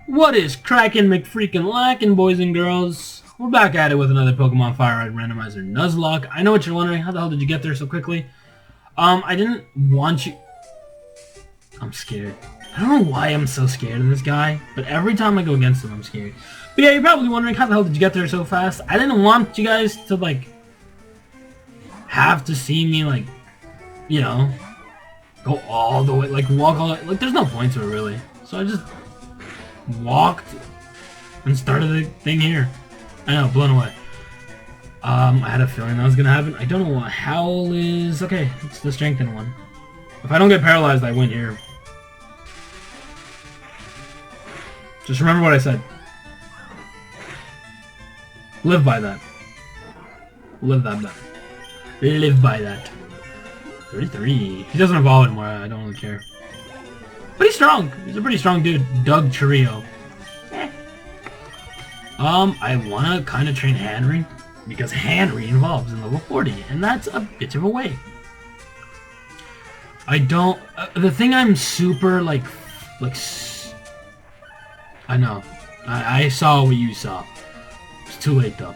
What is crackin' McFreakin' lackin', boys and girls? We're back at it with another Pokemon Fire Red Randomizer Nuzlocke. I know what you're wondering, how the hell did you get there so quickly? I didn't want you... I'm scared. I don't know why I'm so scared of this guy, but every time I go against him, I'm scared. But yeah, you're probably wondering, how the hell did you get there so fast? I didn't want you guys to, like, have to see me, like, you know, go all the way, like, walk all the way. Like, there's no point to it, really. So I just walked and started the thing here. I know, blown away. I had a feeling that was gonna happen. I don't know what Howl is. Okay, it's the strengthened one. If I don't get paralyzed, I win here. Just remember what I said. Live by that. Live by that. 33. He doesn't evolve anymore. I don't really care. But he's strong. He's a pretty strong dude. Doug Churio. I wanna kind of train Henry because Henry evolves in level 40, and that's a bit of a way. I don't. The thing I'm super like. I know. I saw what you saw. It's too late though.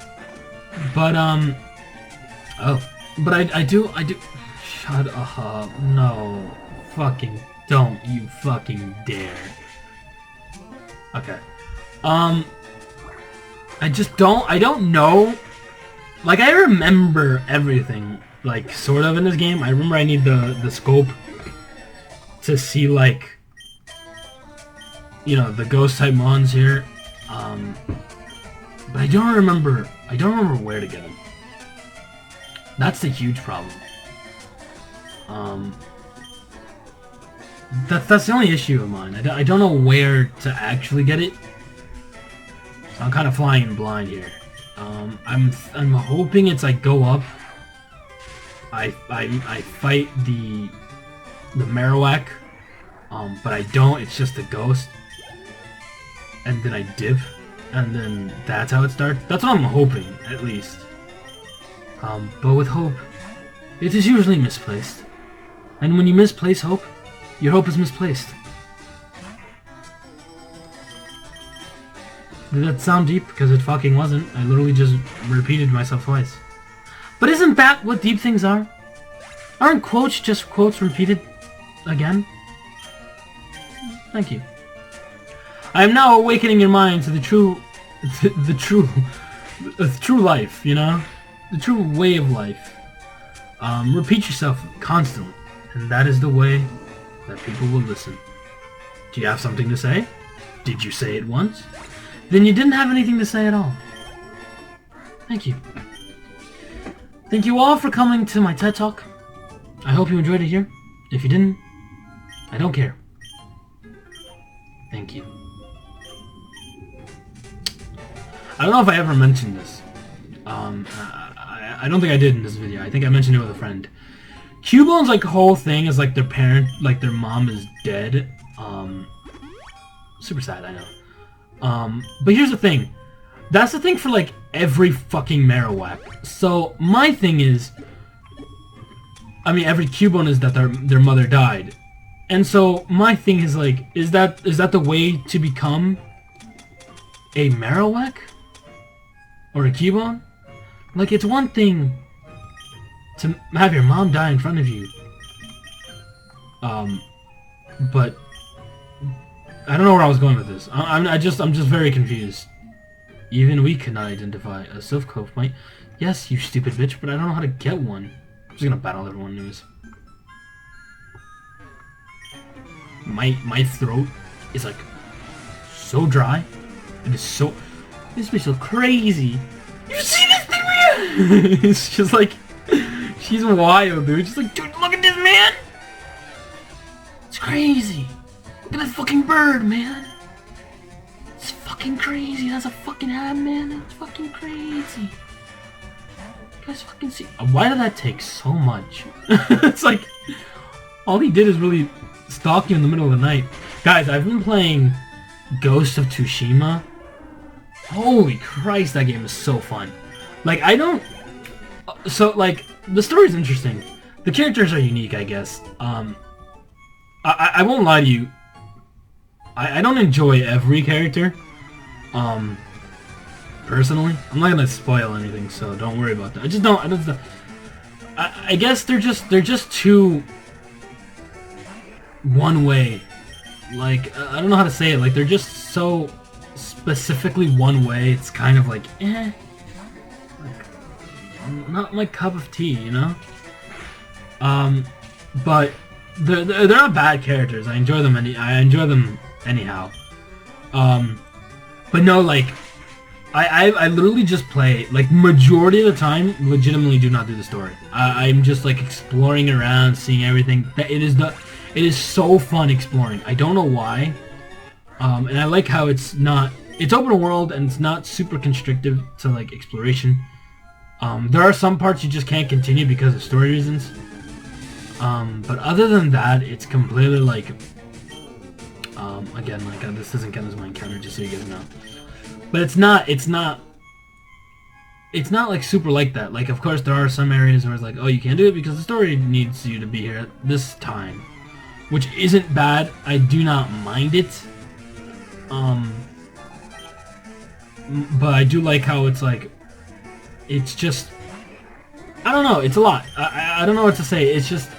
But oh. But I do. Shut up. No. Fucking don't you fucking dare. Okay. I don't know. Like, I remember everything, like, sort of in this game. I remember I need the scope to see, like, you know, the ghost-type mons here. But I don't remember where to get them. That's the huge problem. That's the only issue of mine. I don't know where to actually get it. So I'm kind of flying blind here. I'm hoping it's like go up. I fight the Marowak, but I don't. It's just a ghost, and then I dip, and then that's how it starts. That's what I'm hoping, at least. But with hope, it is usually misplaced, and when you misplace hope, your hope is misplaced. Did that sound deep? Because it fucking wasn't. I literally just repeated myself twice. But isn't that what deep things are? Aren't quotes just quotes repeated again? Thank you. I am now awakening your mind to the true life, you know? The true way of life. Repeat yourself constantly. And that is the way that people will listen. Do you have something to say? Did you say it once? Then you didn't have anything to say at all. Thank you. Thank you all for coming to my TED Talk. I hope you enjoyed it here. If you didn't, I don't care. Thank you. I don't know if I ever mentioned this. I don't think I did in this video. I think I mentioned it with a friend. Cubone's like whole thing is like their parent, like their mom is dead. Super sad, I know. But here's the thing. That's the thing for, like, every fucking Marowak. So, my thing is... I mean, every Cubone is that their mother died. And so, my thing is, like, is that the way to become a Marowak? Or a Cubone? Like, it's one thing to have your mom die in front of you. But... I don't know where I was going with this. I'm just very confused. Even we cannot identify a Silph might. Yes, you stupid bitch, but I don't know how to get one. I'm just gonna battle everyone anyways. My throat is like so dry. It is so. This bitch so crazy. You see this thing, man? It's just like she's wild, dude. She's like, dude, look at this, man. It's crazy. Look at that fucking bird, man! It's fucking crazy. That's a fucking hand, man. It's fucking crazy. You guys fucking see? Why did that take so much? It's like all he did is really stalk you in the middle of the night. Guys, I've been playing Ghost of Tsushima. Holy Christ, that game is so fun. Like, I don't... So, like, the story's interesting. The characters are unique, I guess. I won't lie to you. I don't enjoy every character. Personally, I'm not gonna spoil anything, so don't worry about that. I just don't. I guess they're just too one way. Like I don't know how to say it. Like they're just so specifically one way. It's kind of like like not my cup of tea, you know. But they're not bad characters. I enjoy them anyhow. But no, like I literally just play, like, majority of the time, legitimately do not do the story. I'm just like exploring around, seeing everything. It is so fun exploring. I don't know why. And I like how it's open world and it's not super constrictive to like exploration. There are some parts you just can't continue because of story reasons. But other than that, it's completely like, again, like this doesn't count as my encounter, just so you guys know. But it's not like super like that. Like, of course, there are some areas where it's like, oh, you can't do it because the story needs you to be here at this time, which isn't bad. I do not mind it. But I do like how it's like, it's just, I don't know, it's a lot. I don't know what to say. It's just,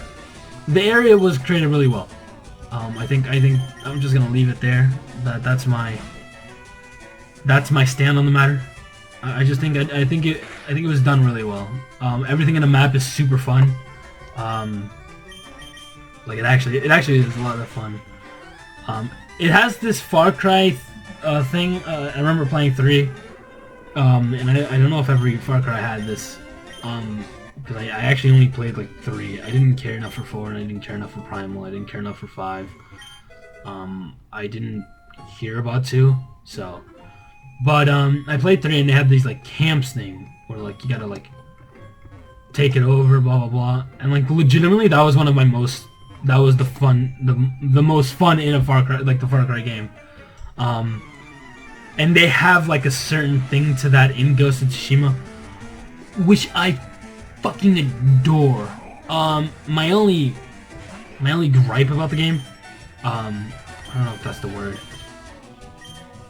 the area was created really well. I think I'm just gonna leave it there. That's my stand on the matter. I think it was done really well. Everything in the map is super fun. Like it actually is a lot of fun. It has this Far Cry thing. I remember playing 3, and I don't know if every Far Cry had this. Because I actually only played like 3. I didn't care enough for 4, and I didn't care enough for Primal. I didn't care enough for 5. I didn't hear about 2, so. But I played 3, and they had these like camps thing where like you gotta like take it over, blah blah blah, and like legitimately that was one of my most. That was the most fun in a Far Cry, like the Far Cry game. And they have like a certain thing to that in Ghost of Tsushima, which I fucking adore. My only gripe about the game, I don't know if that's the word,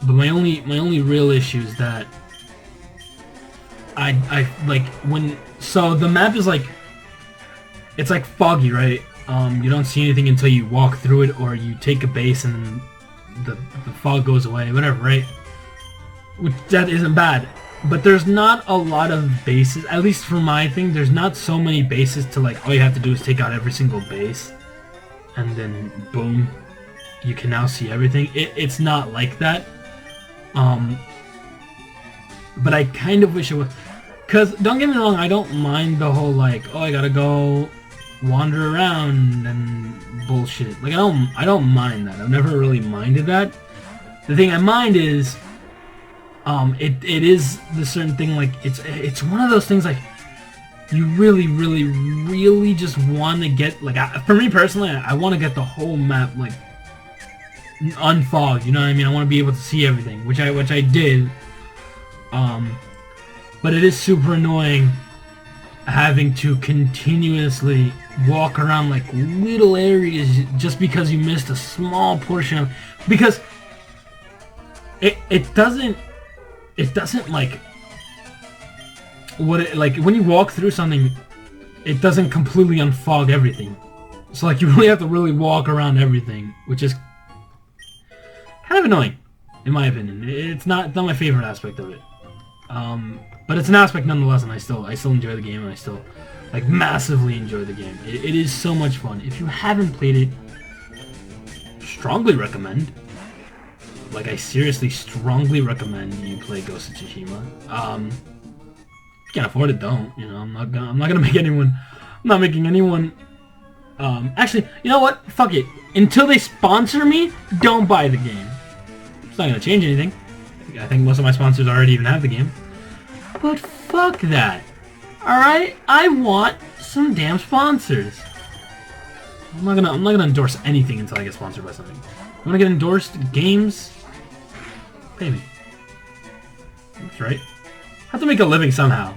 but my only real issue is that I like so the map is like, it's like foggy, right? You don't see anything until you walk through it, or you take a base and the fog goes away, whatever, right? Which, that isn't bad. But there's not a lot of bases, at least for my thing, there's not so many bases to like, all you have to do is take out every single base, and then boom, you can now see everything. It's not like that. But I kind of wish it was, because don't get me wrong, I don't mind the whole like, oh, I gotta go wander around and bullshit. Like I don't mind that. I've never really minded that. The thing I mind is it is the certain thing, like it's one of those things like you really just want to get, like, for me personally, I want to get the whole map like unfogged, you know what I mean? I want to be able to see everything, which I did. But it is super annoying having to continuously walk around like little areas just because you missed a small portion of, because it doesn't like like when you walk through something, it doesn't completely unfog everything. So like you really have to really walk around everything, which is kind of annoying in my opinion. It's not my favorite aspect of it. But it's an aspect nonetheless, and I still enjoy the game, and I still like massively enjoy the game. It is so much fun. If you haven't played it, strongly recommend. Like, I seriously strongly recommend you play Ghost of Tsushima. If you can't afford it, don't. You know, I'm not gonna make anyone. I'm not making anyone. Actually, you know what? Fuck it. Until they sponsor me, don't buy the game. It's not gonna change anything. I think most of my sponsors already even have the game. But fuck that. Alright? I want some damn sponsors. I'm not gonna endorse anything until I get sponsored by something. You wanna get endorsed games? Pay me. That's right. I have to make a living somehow.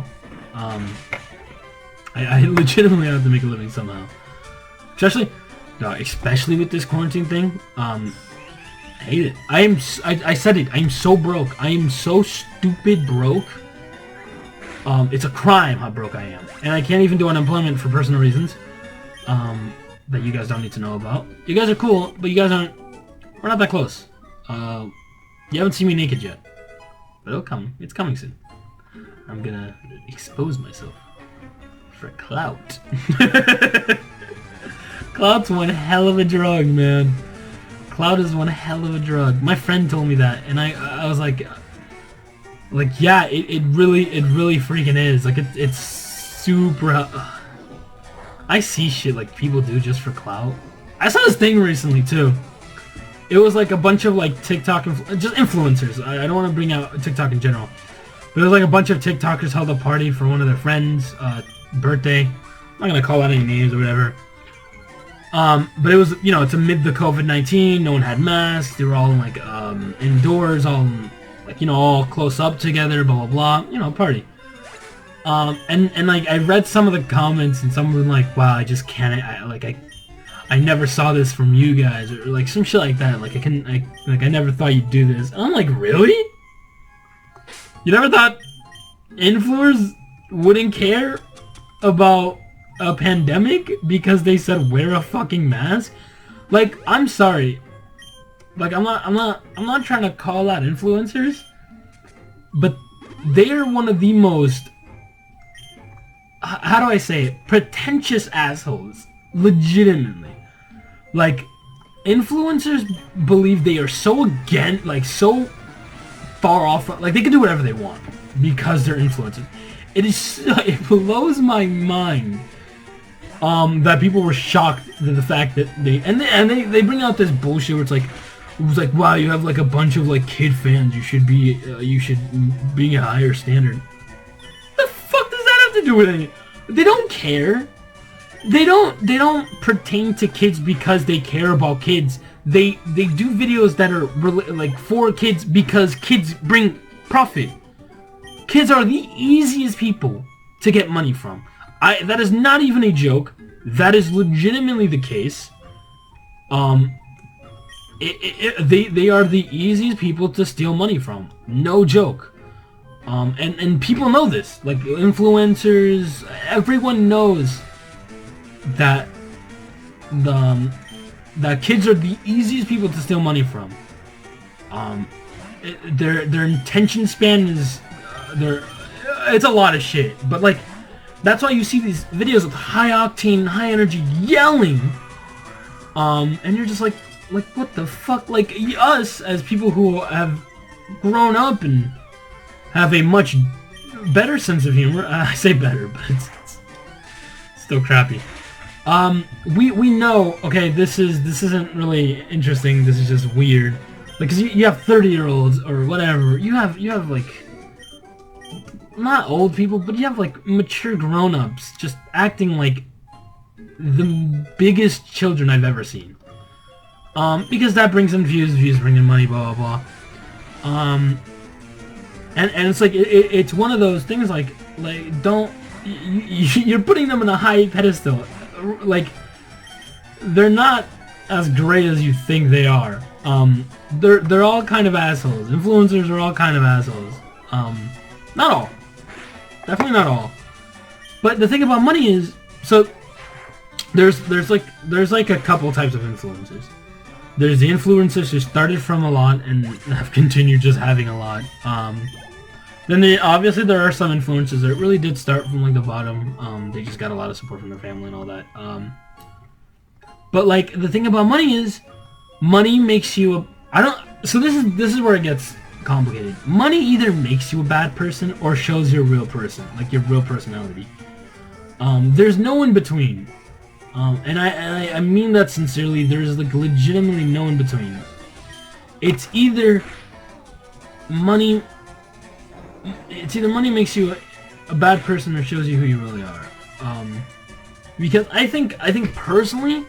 I legitimately have to make a living somehow. Especially with this quarantine thing. hate it. I said it. I am so broke. I am so stupid broke. It's a crime how broke I am. And I can't even do unemployment for personal reasons. That you guys don't need to know about. You guys are cool, but you guys aren't... We're not that close. You haven't seen me naked yet. But it'll come. It's coming soon. I'm gonna expose myself. For clout. Clout's one hell of a drug, man. Clout is one hell of a drug. My friend told me that, and I was like, yeah, it really freaking is. Like, it's super... I see shit like people do just for clout. I saw this thing recently, too. It was like a bunch of like TikTok... just influencers. I don't want to bring out TikTok in general. But it was like a bunch of TikTokers held a party for one of their friends' birthday. I'm not going to call out any names or whatever. But it was, you know, it's amid the COVID-19, no one had masks, they were all like, indoors, all, like, you know, all close up together, blah, blah, blah, you know, party. And like, I read some of the comments, and some were like, wow, I just can't, I never saw this from you guys, or like, some shit like that, like, I never thought you'd do this. And I'm like, really? You never thought influencers wouldn't care about a pandemic because they said wear a fucking mask? Like, I'm sorry. Like, I'm not trying to call out influencers, but they are one of the most, how do I say it, pretentious assholes. Legitimately. Like, influencers believe they are so so far off, like, they can do whatever they want because they're influencers. It blows my mind that people were shocked at the fact that they bring out this bullshit where it was like, wow, you have like a bunch of like kid fans, you should be a higher standard. What the fuck does that have to do with anything? They don't care. They don't pertain to kids because they care about kids. They do videos that are like for kids because kids bring profit. Kids are the easiest people to get money from. That is not even a joke. That is legitimately the case. They are the easiest people to steal money from. No joke. And people know this. Like, influencers, everyone knows that that kids are the easiest people to steal money from. Their attention span is it's a lot of shit. But like, that's why you see these videos with high octane, high energy yelling. And you're just like what the fuck? Like, us as people who have grown up and have a much better sense of humor. I say better, but it's still crappy. We know, okay, this isn't really interesting, this is just weird. Like, 'cause you have 30-year-olds or whatever, you have like, not old people, but you have like mature grown-ups just acting like the biggest children I've ever seen. Because that brings in views bring in money, blah blah blah. And it's like, it's one of those things like don't, you're putting them in a high pedestal. Like, they're not as great as you think they are. They're all kind of assholes. Influencers are all kind of assholes. Not all. Definitely not all. But the thing about money is, so there's like a couple types of influencers. There's the influencers who started from a lot and have continued just having a lot. Then obviously there are some influencers that really did start from like the bottom. They just got a lot of support from their family and all that. But like, the thing about money is, money makes you so this is where it gets complicated. Money either makes you a bad person or shows your real person, like your real personality. There's no in between. And I mean that sincerely. There's like legitimately no in between. It's either money makes you a bad person or shows you who you really are. Because I think personally,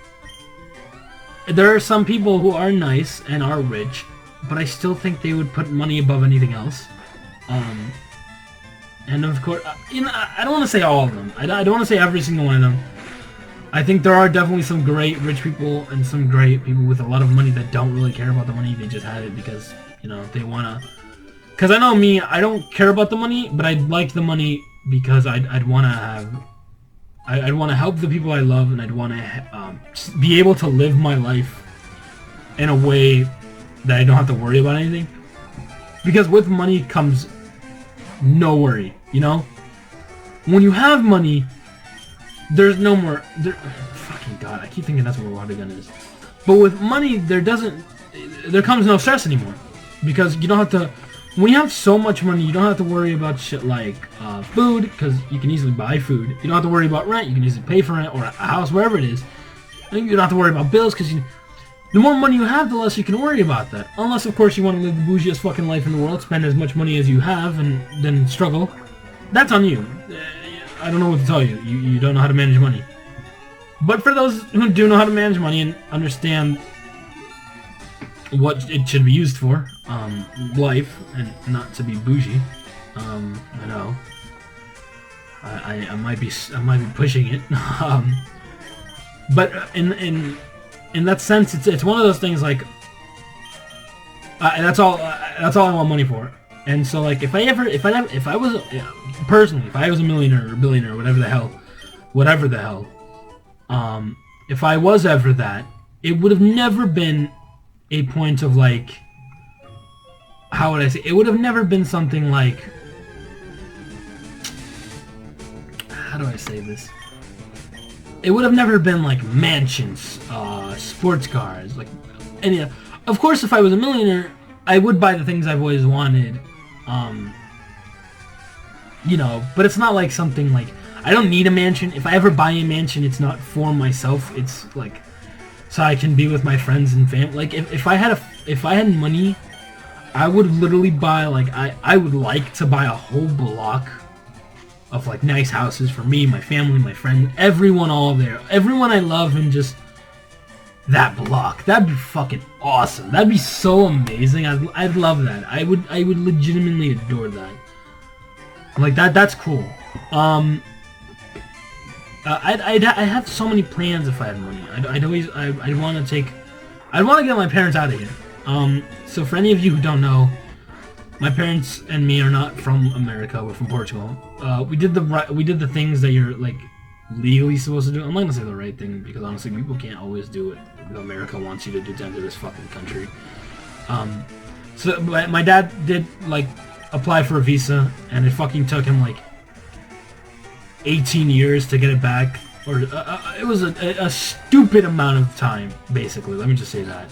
there are some people who are nice and are rich, but I still think they would put money above anything else. And of course, I don't want to say all of them. I don't want to say every single one of them. I think there are definitely some great rich people and some great people with a lot of money that don't really care about the money. They just have it because, you know, they want to... Because I know me, I don't care about the money, but I'd like the money because I'd want to have... I'd want to help the people I love, and I'd want to be able to live my life in a way that I don't have to worry about anything. Because with money comes no worry, you know? When you have money, there's no more... fucking God, I keep thinking that's what a water gun is. But with money, there comes no stress anymore. Because you don't have to... When you have so much money, you don't have to worry about shit like food, because you can easily buy food. You don't have to worry about rent, you can easily pay for rent, or a house, wherever it is. And you don't have to worry about bills, because the more money you have, the less you can worry about that. Unless, of course, you want to live the bougiest fucking life in the world, spend as much money as you have, and then struggle. That's on you. I don't know what to tell you. You don't know how to manage money. But for those who do know how to manage money and understand what it should be used for, life, and not to be bougie. I know. I might be pushing it. But in that sense, it's one of those things like that's all I want money for. And so like if I was personally, if I was a millionaire or billionaire or whatever the hell, if I was ever that, it would have never been a point of like, how would I say, it would have never been something like, how do I say this? It would have never been like mansions, sports cars, like any. Of course, if I was a millionaire, I would buy the things I've always wanted, you know. But it's not like something like, I don't need a mansion. If I ever buy a mansion, it's not for myself. It's like so I can be with my friends and family. Like if I had money, I would literally buy like I would like to buy a whole block of like nice houses for me, my family, my friend, everyone, all there, everyone I love, and just that block. That'd be fucking awesome. That'd be so amazing. I'd love that. I would legitimately adore that. Like that's cool. I'd have so many plans if I had money. I'd want to get my parents out of here. So for any of you who don't know, my parents and me are not from America. We're from Portugal. We did the things that you're like legally supposed to do. I'm not gonna say the right thing because honestly, people can't always do what America wants you to do to enter this fucking country. So my dad did like apply for a visa, and it fucking took him like 18 years to get it back, or it was a stupid amount of time, basically. Let me just say that.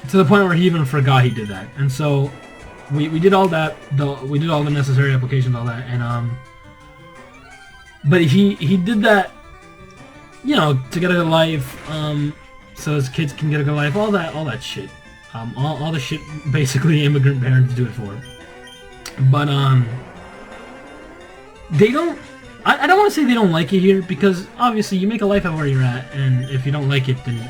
To the point where he even forgot he did that, and so we did all that. We did all the necessary applications, all that, and but he did that, you know, to get a good life, so his kids can get a good life, all that shit, all the shit basically immigrant parents do it for. But they don't. I don't want to say they don't like it here, because obviously you make a life out where you're at, and if you don't like it, then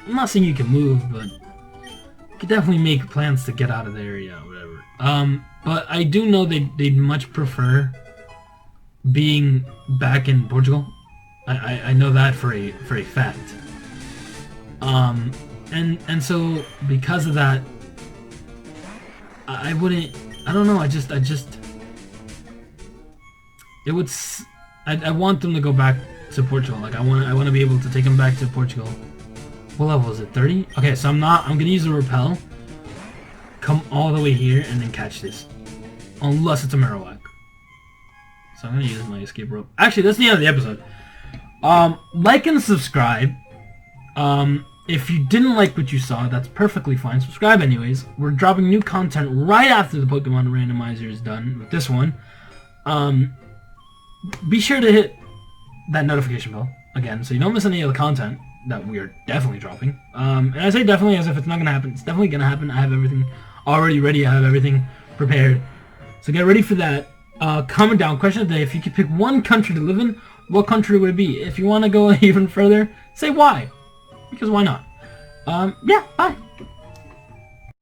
I'm not saying you can move, but you could definitely make plans to get out of the area, or whatever. But I do know they'd much prefer being back in Portugal. I know that for a fact. And so because of that, I wouldn't. I don't know. I just. It would. I want them to go back to Portugal. Like I want to be able to take them back to Portugal. What level is it? 30? Okay, so I'm gonna use the rappel, come all the way here, and then catch this. Unless it's a Marowak. So I'm gonna use my escape rope. Actually, that's the end of the episode. Like and subscribe. If you didn't like what you saw, that's perfectly fine. Subscribe anyways. We're dropping new content right after the Pokemon Randomizer is done with this one. Be sure to hit that notification bell again, so you don't miss any of the content that we are definitely dropping. And I say definitely as if it's not gonna happen. It's definitely gonna happen. I have everything already ready. I have everything prepared. So get ready for that. Comment down. Question of the day: if you could pick one country to live in, what country would it be? If you want to go even further, say why. Because why not? Yeah. Bye.